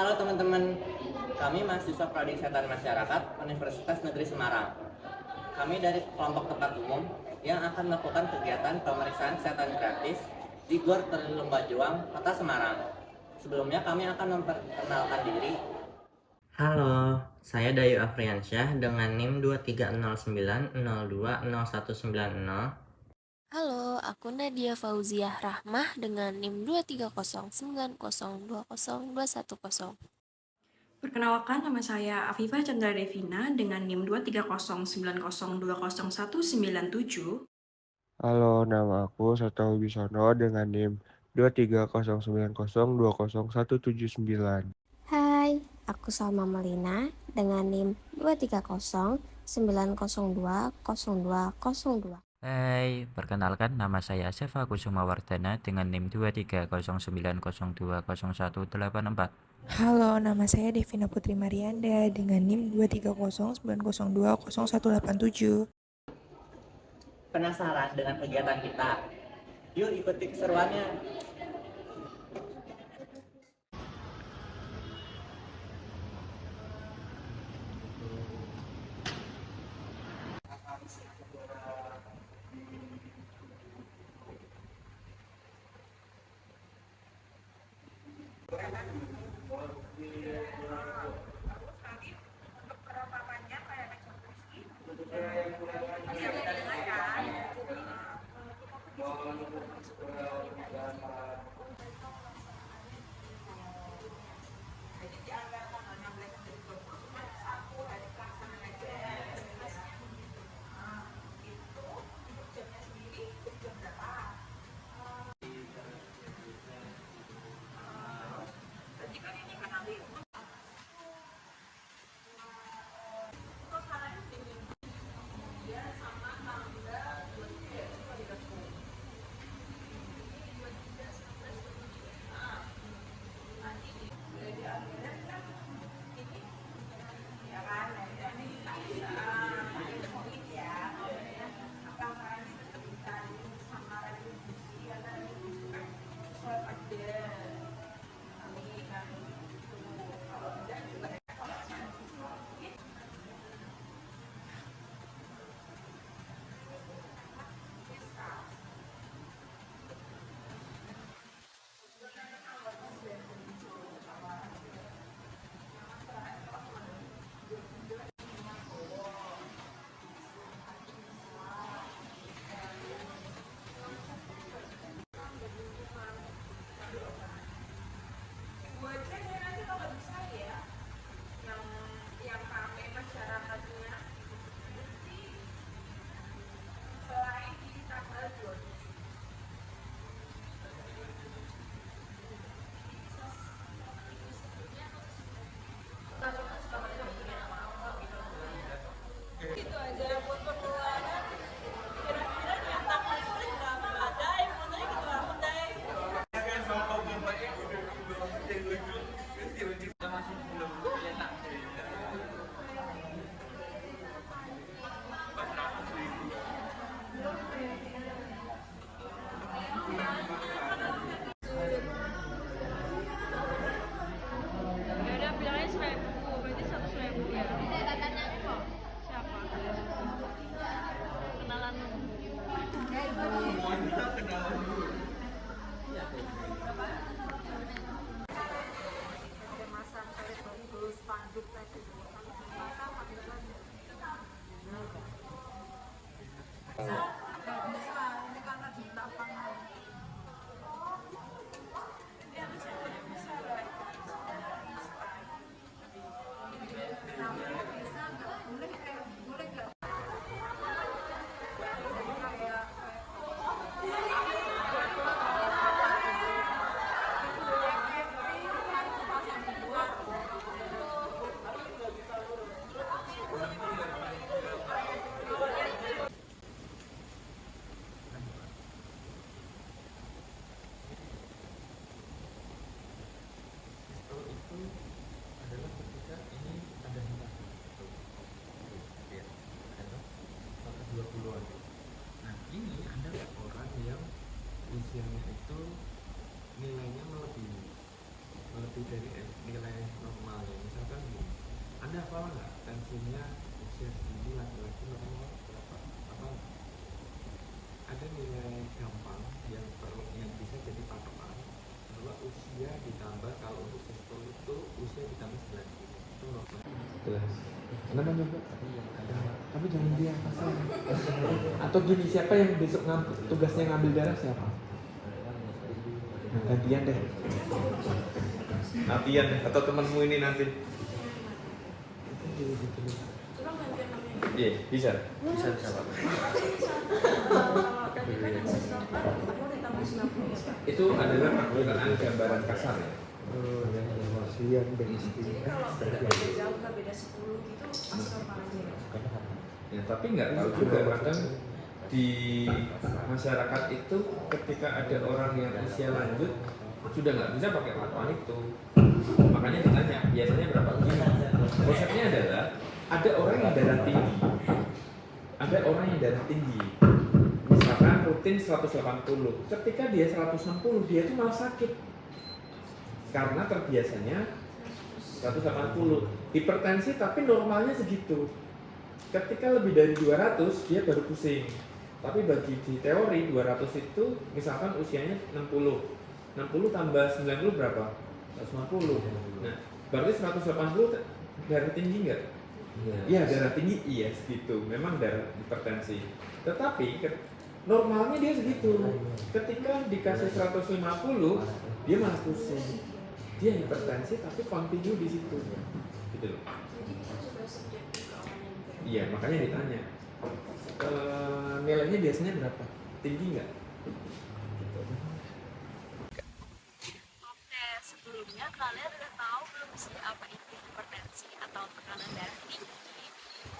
Halo teman-teman, kami mahasiswa Prodi Kesehatan Masyarakat Universitas Negeri Semarang. Kami dari kelompok tempat umum yang akan melakukan kegiatan pemeriksaan kesehatan gratis di Gor Terlumba Juang, Kota Semarang. Sebelumnya kami akan memperkenalkan diri. Halo, saya Dayu Afriansyah dengan NIM 2309020190. Halo, aku Nadia Fauziah Rahmah dengan NIM 23090202110. Perkenalkan, nama saya Afifah Chandra Devina dengan NIM 23090200197. Halo, nama aku Seto Wibisono dengan NIM 23090200179. Hai, aku Salma Melina dengan NIM 2309020020202. Hai, perkenalkan nama saya Sefa Kusuma Wardana dengan NIM 23090202184. Halo, nama saya Devina Putri Marianda dengan NIM 23090200187. Penasaran dengan kegiatan kita? Yuk ikuti keseruannya. Nah, ini ada orang yang usianya itu nilainya melebihi dari nilai normalnya. Misalkan gini, Anda hafal nggak tensinya usia segini laki-laki normal berapa? Apa ada nilai gampang yang perlu yang bisa jadi patokan bahwa usia ditambah, kalau untuk sistol itu usia ditambah 9 itu normal. Jelas. Kenapa coba? Tapi jangan dia pasang. Atau gini, siapa yang besok tugasnya ngambil darah siapa? Nah, gantian deh. Latihan deh, atau temanmu ini nanti. Iya, bisa. Bisa Pak. Itu adalah penggunaan gambaran kasar ya. Kasihan Besti. Jadi kalau beda jauh nggak beda 10 gitu masih normal aja ya? Ya, tapi nggak tahu juga, kadang di masyarakat itu ketika ada orang yang usia lanjut sudah nggak bisa pakai patokan itu, makanya ditanya biasanya berapa kilo. Konsepnya adalah ada orang yang darah tinggi, ada orang yang darah tinggi, misalkan rutin 180, ketika dia 160 dia itu malah sakit karena terbiasanya 180. Hipertensi tapi normalnya segitu, ketika lebih dari 200 dia baru pusing. Tapi bagi di teori 200 itu misalkan usianya 60 tambah 90 berapa? 150. Nah, berarti 180 darah tinggi nggak? Iya, darah tinggi, iya segitu. Memang darah hipertensi. Tetapi normalnya dia segitu. Ketika dikasih 150, dia malah pusing. Dia hipertensi tapi continue di situ. Gitu loh. Jadi kita juga subjektif ke orangnya juga. Iya, makanya ditanya. Nilainya biasanya berapa? Tinggi nggak? Oke, sebelumnya kalian udah tahu belum sih apa itu hipertensi atau tekanan darah tinggi?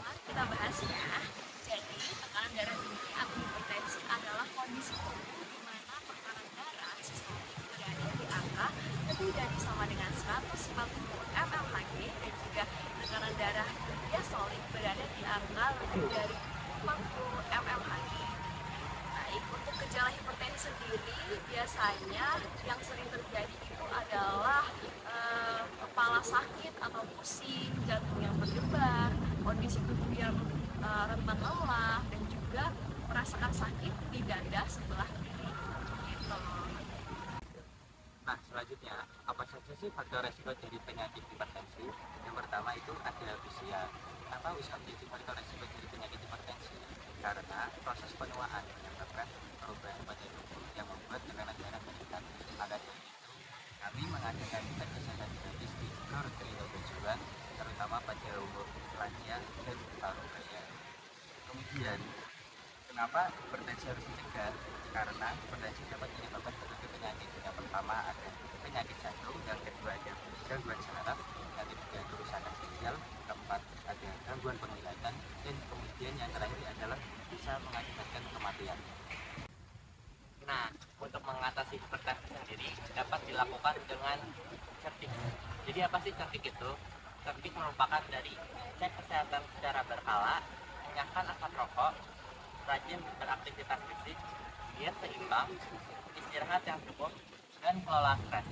Nah, kita bahas ya. Jadi, tekanan darah tinggi atau hipertensi adalah kondisi tubuh di mana tekanan darah sistolik berada di angka lebih dari sama dengan 140 mmHg dan juga tekanan darah diastolik berada di angka lebih dari 40 mmHg. Baik, untuk gejala hipertensi sendiri biasanya yang sering terjadi itu adalah kepala sakit atau pusing, jantung yang berdebar, kondisi tubuh yang rentan lelah, dan juga merasakan sakit di dada sebelah kiri. Gitu. Nah, selanjutnya, apa saja sih faktor resiko dari penyakit hipertensi? Yang pertama itu ada usia. Kenapa usia menjadi faktor resiko dari penyakit hipertensi? Karena proses penuaan menyebabkan perubahan pada tubuh yang membuat tekanan darah meningkat. Maka dari itu, kami mengadakan tes kesehatan gratis di Gor Trilo Tujuan, terutama pada umur lansia dan paruh baya. Kemudian, kenapa hipertensi harus dicegah? Karena hipertensi dapat menyebabkan berbagai penyakit. Yang pertama ada penyakit jantung, yang kedua ada gangguan saraf, yang ketiga kerusakan ginjal, keempat ada gangguan penglihatan, dan kemudian yang terakhir adalah bisa mengakibatkan kematian. Nah, untuk mengatasi hipertensi sendiri dapat dilakukan dengan cerdik. Jadi apa sih cerdik itu? Cerdik merupakan dari cek kesehatan secara berkala, menyiapkan asap rokok, rajin beraktivitas fisik, diet seimbang, istirahat yang cukup, dan kelola stres.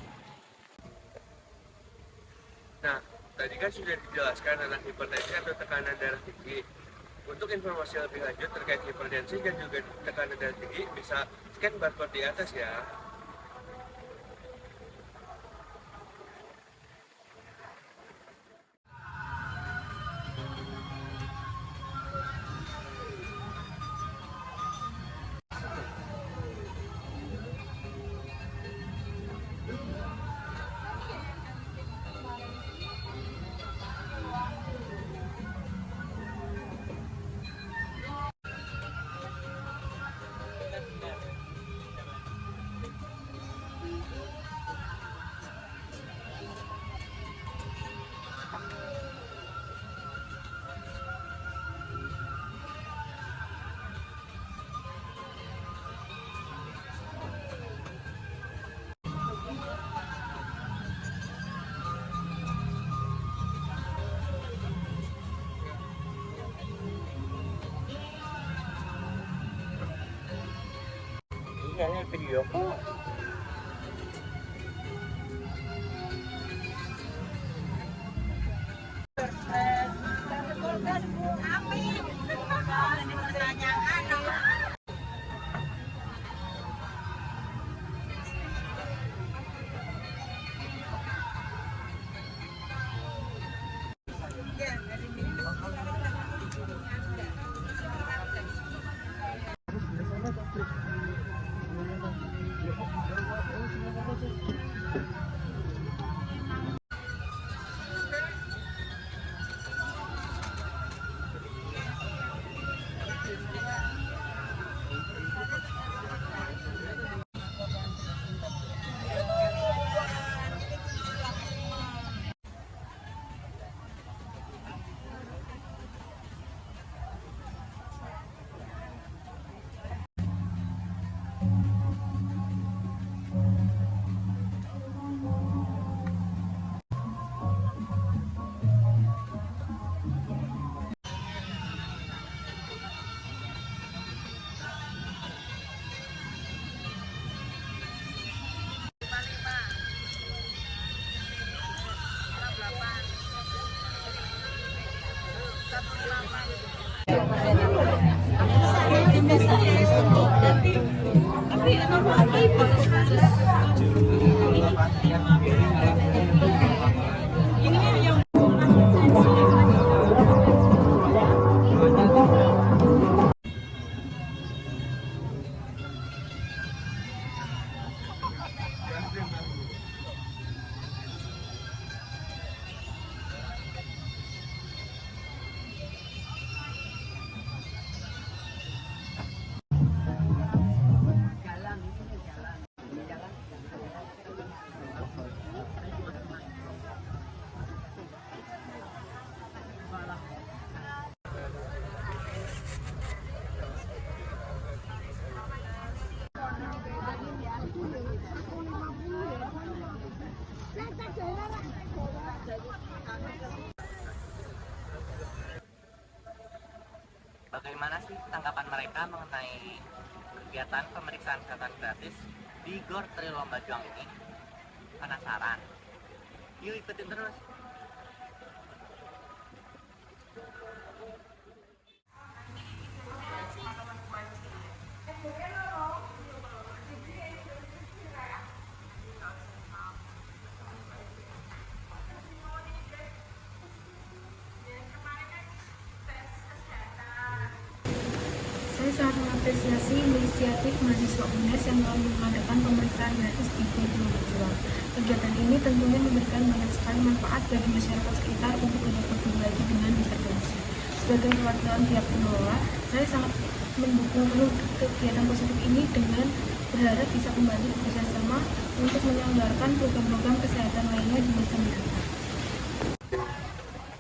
Nah, tadi kan sudah dijelaskan tentang hipertensi atau tekanan darah tinggi. Untuk informasi lebih lanjut terkait hipertensi dan juga tekanan darah tinggi, bisa scan barcode di atas ya. Iya, video kok. Bagaimana sih tanggapan mereka mengenai kegiatan pemeriksaan kesehatan gratis di Gor Trilomba Juang ini? Penasaran? Yuk ikutin terus! Saya sangat mengapresiasi inisiatif mahasiswa UNES yang telah mengadakan pemeriksaan gratis di Gor Trilomba Juang. Kegiatan ini tentunya memberikan banyak sekali manfaat bagi masyarakat sekitar untuk tidak berbagi dengan hipertensi. Sebagai perwakilan pihak pengelola, saya sangat mendukung penuh kegiatan positif ini dengan berharap bisa kembali bekerjasama untuk menyelenggarakan program-program kesehatan lainnya di masa mendatang.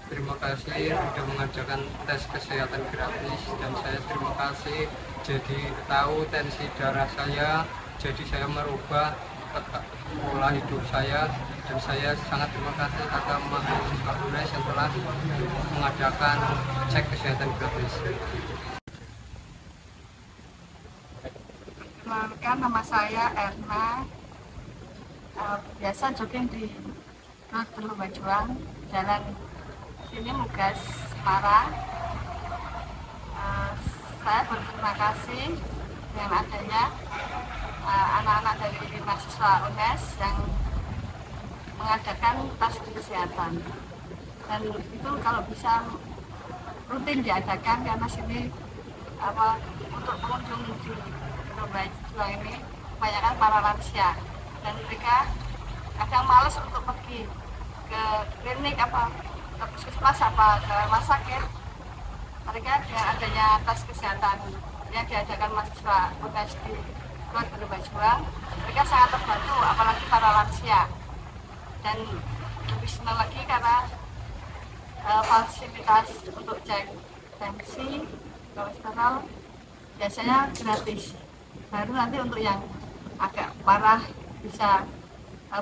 Terima kasih sudah mengajarkan tes kesehatan gratis dan saya terima kasih jadi tahu tensi darah saya, jadi saya merubah pola hidup saya dan saya sangat terima kasih kepada mahasiswa UNES yang telah mengadakan cek kesehatan gratis. Perkenalkan, nama saya Erna, biasa jogging di Gor Trilomba Juang, Jalan ini Mugas Semarang. Saya berterima kasih dengan adanya anak-anak dari mahasiswa UNES yang mengadakan tes kesehatan, dan itu kalau bisa rutin diadakan karena sini untuk pengunjung di Trilomba Juang ini kebanyakan para lansia dan mereka kadang malas untuk pergi ke klinik ke puskesmas ke rumah sakit. Mereka dengan adanya tes kesehatan yang diadakan mahasiswa UNES di Gor Trilomba Juang, mereka sangat terbantu, apalagi para lansia, dan lebih senang lagi karena fasilitas untuk cek tensi, kolesterol biasanya gratis. Baru nanti untuk yang agak parah bisa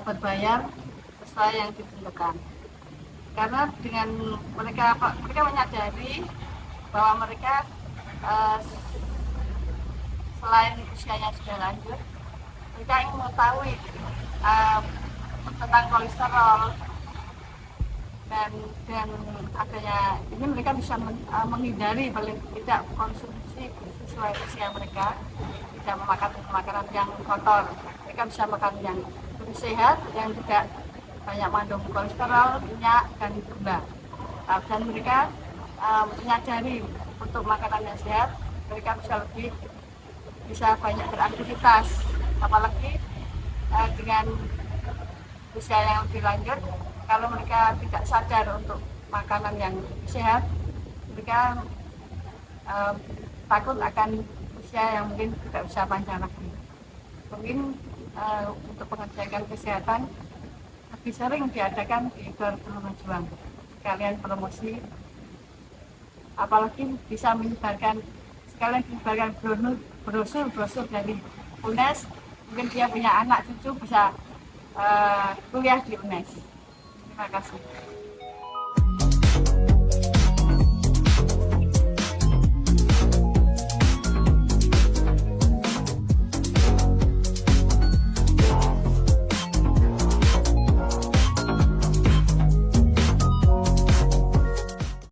berbayar sesuai yang ditentukan. Karena dengan mereka menyadari bahwa mereka selain usianya sudah lanjut, mereka ingin mengetahui tentang kolesterol dan dengan adanya ini mereka bisa menghindari paling tidak konsumsi sesuai usia mereka, tidak memakan makanan yang kotor. Mereka bisa makan yang lebih sehat, yang tidak banyak mengandung kolesterol, minyak, dan gula. Dan mereka menyadari untuk makanan yang sehat, mereka bisa banyak beraktivitas, apalagi dengan usia yang lebih lanjut. Kalau mereka tidak sadar untuk makanan yang sehat, mereka takut akan usia yang mungkin tidak bisa panjang lagi. Mungkin untuk pengecekan kesehatan lebih sering diadakan di Gor Pelumajuan, sekalian promosi, apalagi bisa menyebarkan brosur dari UNES. Mungkin dia punya anak cucu bisa kuliah di UNES. Terima kasih.